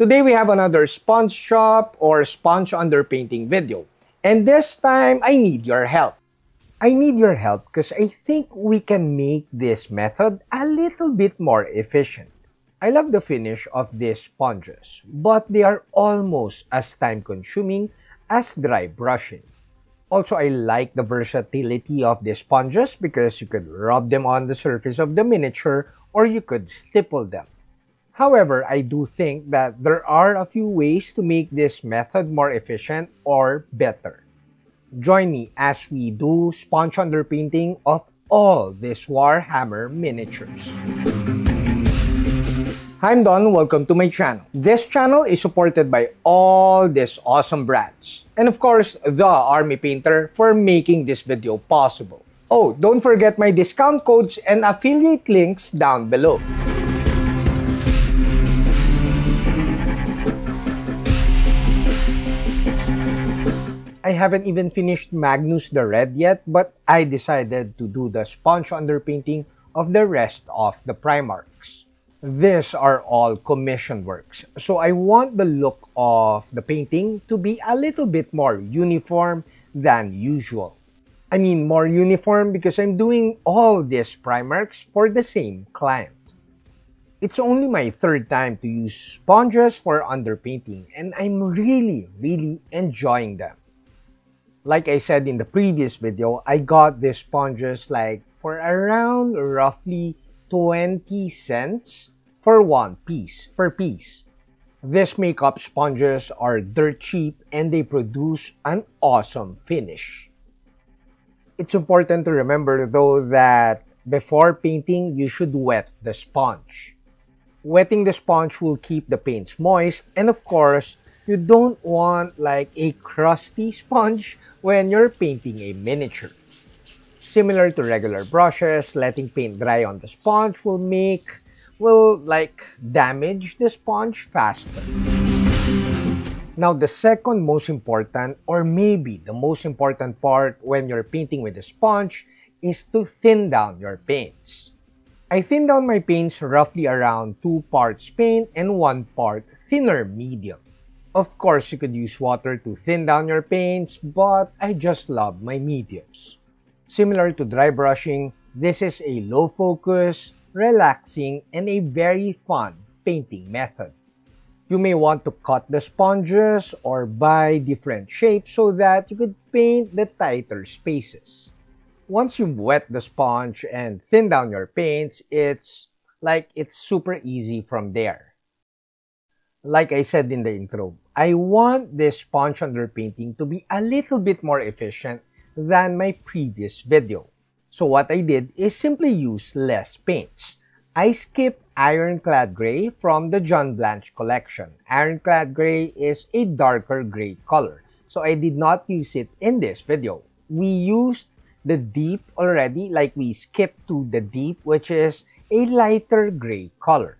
Today we have another sponge shop or sponge underpainting video. And this time, I need your help. I need your help because I think we can make this method a little bit more efficient. I love the finish of these sponges, but they are almost as time-consuming as dry brushing. Also, I like the versatility of these sponges because you could rub them on the surface of the miniature or you could stipple them. However, I do think that there are a few ways to make this method more efficient or better. Join me as we do sponge underpainting of all these Warhammer miniatures. Hi, I'm Don. Welcome to my channel. This channel is supported by all these awesome brands. And of course, the Army Painter for making this video possible. Oh, don't forget my discount codes and affiliate links down below. I haven't even finished Magnus the Red yet, but I decided to do the sponge underpainting of the rest of the Primarchs. These are all commission works, so I want the look of the painting to be a little bit more uniform than usual. I mean more uniform because I'm doing all these Primarchs for the same client. It's only my third time to use sponges for underpainting and I'm really enjoying them. Like I said in the previous video, I got these sponges like for around roughly 20 cents for one piece per piece. These makeup sponges are dirt cheap and they produce an awesome finish. It's important to remember though that before painting, you should wet the sponge. Wetting the sponge will keep the paints moist and of course, you don't want like a crusty sponge when you're painting a miniature. Similar to regular brushes, letting paint dry on the sponge will damage the sponge faster. Now, the second most important, or maybe the most important part when you're painting with a sponge is to thin down your paints. I thin down my paints roughly around 2 parts paint and 1 part thinner medium. Of course, you could use water to thin down your paints, but I just love my mediums. Similar to dry brushing, this is a low focus, relaxing, and a very fun painting method. You may want to cut the sponges or buy different shapes so that you could paint the tighter spaces. Once you've wet the sponge and thin down your paints, it's super easy from there. Like I said in the intro, I want this sponge underpainting to be a little bit more efficient than my previous video. So what I did is simply use less paints. I skipped Ironclad Gray from the John Blanche collection. Ironclad Gray is a darker gray color, so I did not use it in this video. We used the deep already, like we skipped to the deep, which is a lighter gray color.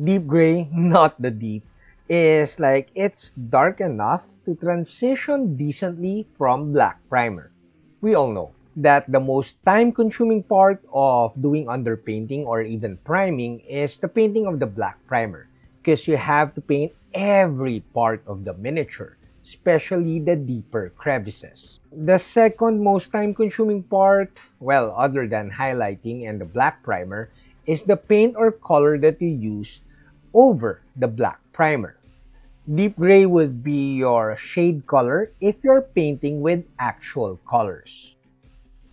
Deep gray, not the deep, is like it's dark enough to transition decently from black primer. We all know that the most time-consuming part of doing underpainting or even priming is the painting of the black primer because you have to paint every part of the miniature, especially the deeper crevices. The second most time-consuming part, well, other than highlighting and the black primer, is the paint or color that you use over the black primer. Deep gray would be your shade color if you're painting with actual colors.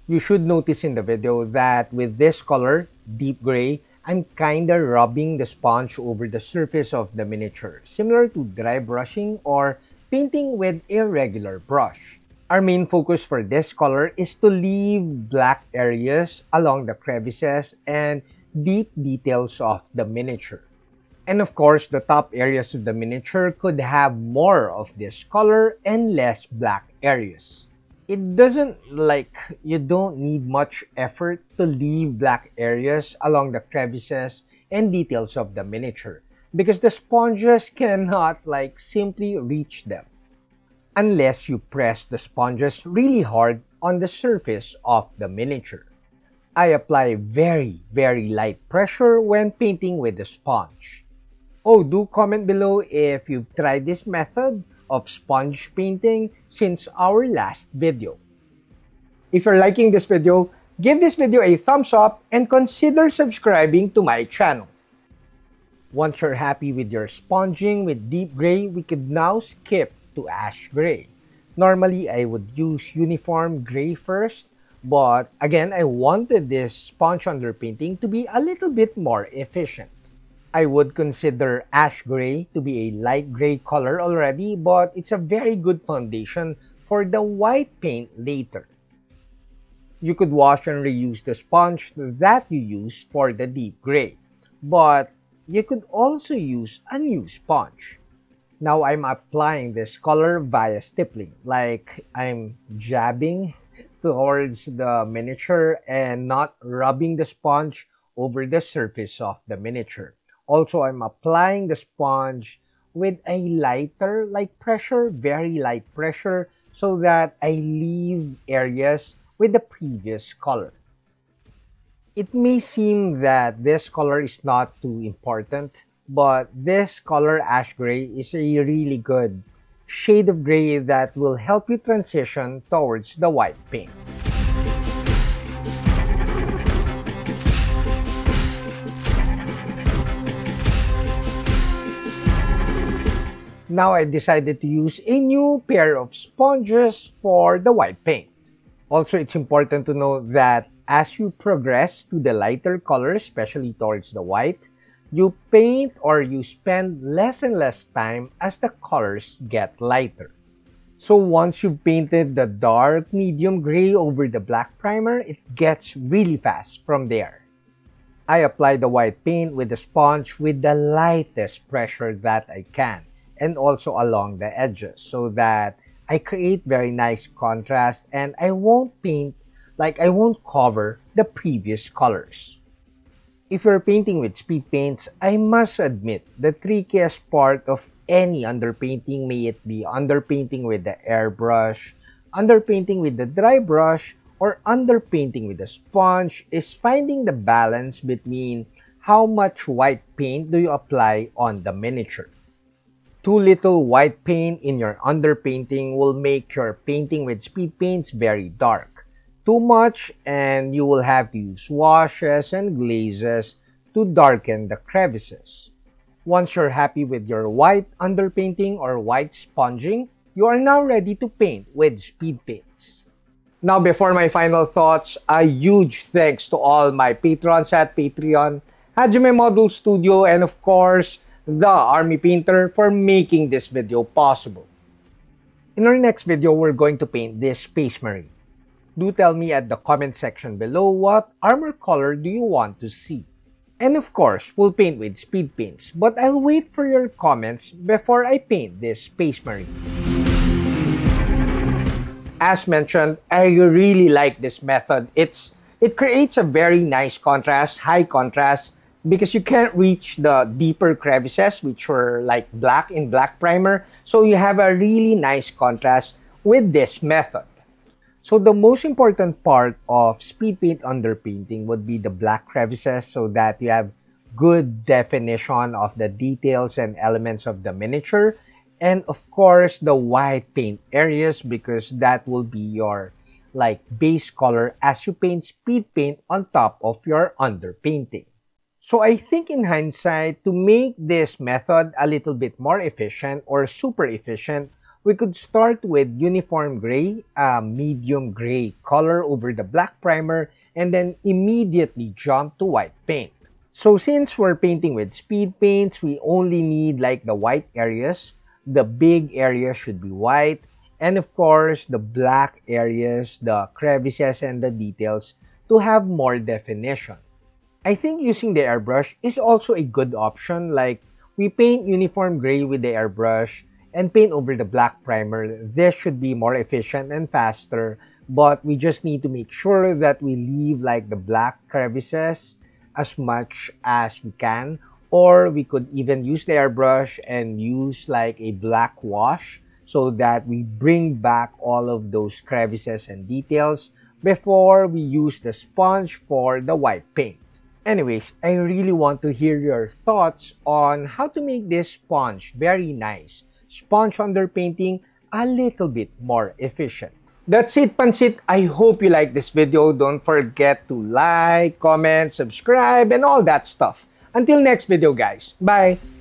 You should notice in the video that with this color, deep gray, I'm kinda rubbing the sponge over the surface of the miniature, similar to dry brushing or painting with a regular brush. Our main focus for this color is to leave black areas along the crevices and deep details of the miniature. And of course, the top areas of the miniature could have more of this color and less black areas. You don't need much effort to leave black areas along the crevices and details of the miniature because the sponges cannot simply reach them unless you press the sponges really hard on the surface of the miniature. I apply very light pressure when painting with the sponge. Oh, do comment below if you've tried this method of sponge painting since our last video. If you're liking this video, give this video a thumbs up and consider subscribing to my channel. Once you're happy with your sponging with deep gray, we could now skip to ash gray. Normally, I would use uniform gray first, but again, I wanted this sponge underpainting to be a little bit more efficient. I would consider ash gray to be a light gray color already, but it's a very good foundation for the white paint later. You could wash and reuse the sponge that you used for the deep gray, but you could also use a new sponge. Now I'm applying this color via stippling, like I'm jabbing towards the miniature and not rubbing the sponge over the surface of the miniature. Also, I'm applying the sponge with a lighter pressure, very light pressure, so that I leave areas with the previous color. It may seem that this color is not too important, but this color ash gray is a really good shade of gray that will help you transition towards the white paint. Now I decided to use a new pair of sponges for the white paint. Also, it's important to know that as you progress to the lighter colors, especially towards the white, you paint or you spend less and less time as the colors get lighter. So once you've painted the dark medium gray over the black primer, it gets really fast from there. I apply the white paint with the sponge with the lightest pressure that I can, and also along the edges, so that I create very nice contrast and I won't cover the previous colors. If you're painting with speed paints, I must admit the trickiest part of any underpainting, may it be underpainting with the airbrush, underpainting with the dry brush, or underpainting with the sponge, is finding the balance between how much white paint do you apply on the miniature. Too little white paint in your underpainting will make your painting with speed paints very dark. Too much and you will have to use washes and glazes to darken the crevices. Once you're happy with your white underpainting or white sponging, you are now ready to paint with speed paints. Now, before my final thoughts, a huge thanks to all my patrons at Patreon, Hajime Model Studio, and of course, the Army Painter for making this video possible. In our next video, we're going to paint this Space Marine. Do tell me at the comment section below what armor color do you want to see. And of course, we'll paint with speed paints, but I'll wait for your comments before I paint this Space Marine. As mentioned, I really like this method. It creates a very nice contrast, high contrast, because you can't reach the deeper crevices, which were like black in black primer. So you have a really nice contrast with this method. So the most important part of speed paint underpainting would be the black crevices, so that you have good definition of the details and elements of the miniature. And of course, the white paint areas, because that will be your base color as you paint speed paint on top of your underpainting. So I think in hindsight, to make this method a little bit more efficient or super efficient, we could start with uniform gray, medium gray color over the black primer, and then immediately jump to white paint. So since we're painting with speed paints, we only need the white areas. The big area should be white, and of course the black areas, the crevices and the details to have more definition. I think using the airbrush is also a good option. We paint uniform gray with the airbrush and paint over the black primer. This should be more efficient and faster, but we just need to make sure that we leave the black crevices as much as we can, or we could even use the airbrush and use a black wash so that we bring back all of those crevices and details before we use the sponge for the white paint. Anyways, I really want to hear your thoughts on how to make this sponge very nice. Sponge underpainting a little bit more efficient. That's it, Pansit. I hope you like this video. Don't forget to like, comment, subscribe, and all that stuff. Until next video, guys. Bye!